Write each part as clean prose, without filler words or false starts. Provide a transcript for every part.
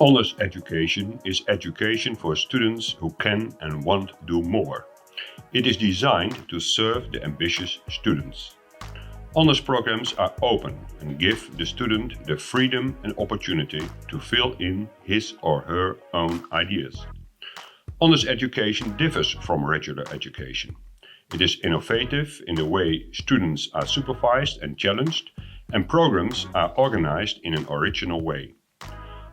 Honors education is education for students who can and want to do more. It is designed to serve the ambitious students. Honors programs are open and give the student the freedom and opportunity to fill in his or her own ideas. Honors education differs from regular education. It is innovative in the way students are supervised and challenged, and programs are organized in an original way.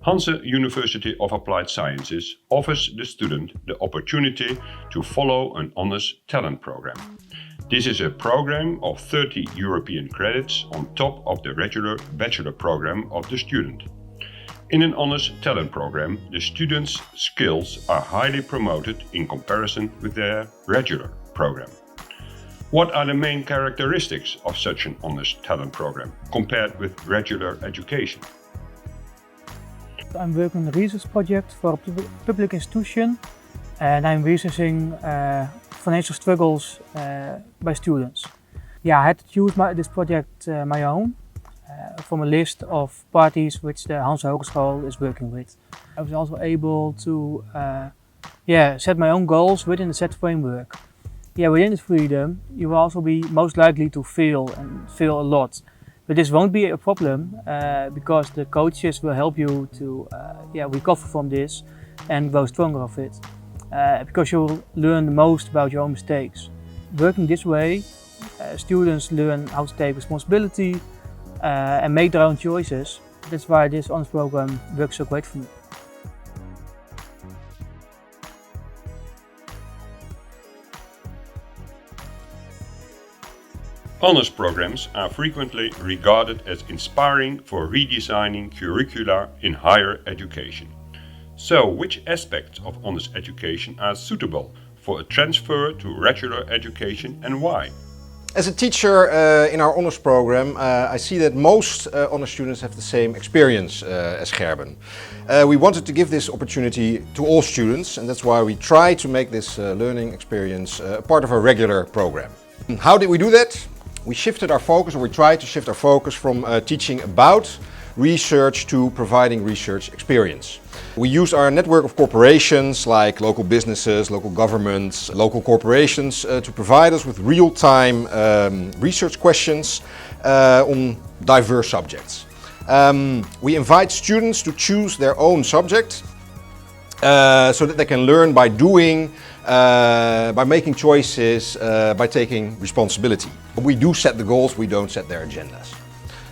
Hanze University of Applied Sciences offers the student the opportunity to follow an honors talent program. This is a program of 30 European credits on top of the regular bachelor program of the student. In an honors talent program, the students' skills are highly promoted in comparison with their regular program. What are the main characteristics of such an honors talent program compared with regular education? I'm working on a research project for a public institution, and I'm researching financial struggles by students. Yeah, I had to choose this project my own from a list of parties which the Hanze Hogeschool is working with. I was also able to set my own goals within the set framework. Yeah, within this freedom, you will also be most likely to fail and fail a lot. But this won't be a problem because the coaches will help you to recover from this and grow stronger of it. Because you will learn the most about your own mistakes. Working this way, students learn how to take responsibility and make their own choices. That's why this honors program works so great for me. Honors programs are frequently regarded as inspiring for redesigning curricula in higher education. So, which aspects of honors education are suitable for a transfer to regular education and why? As a teacher in our honors program, I see that most honors students have the same experience as Gerben. We wanted to give this opportunity to all students, and that's why we try to make this learning experience a part of our regular program. How did we do that? We shifted our focus, or we tried to shift our focus from teaching about research to providing research experience. We used our network of corporations like local businesses, local governments, local corporations to provide us with real-time research questions on diverse subjects. We invite students to choose their own subject so that they can learn by doing, by making choices, by taking responsibility. We do set the goals, we don't set their agendas.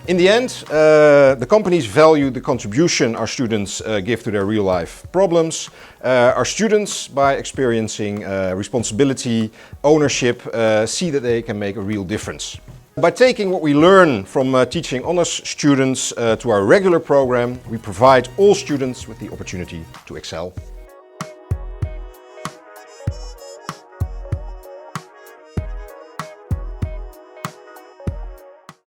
In the end, the companies value the contribution our students give to their real-life problems. Our students, by experiencing responsibility, ownership, see that they can make a real difference. By taking what we learn from teaching honors students to our regular program, we provide all students with the opportunity to excel.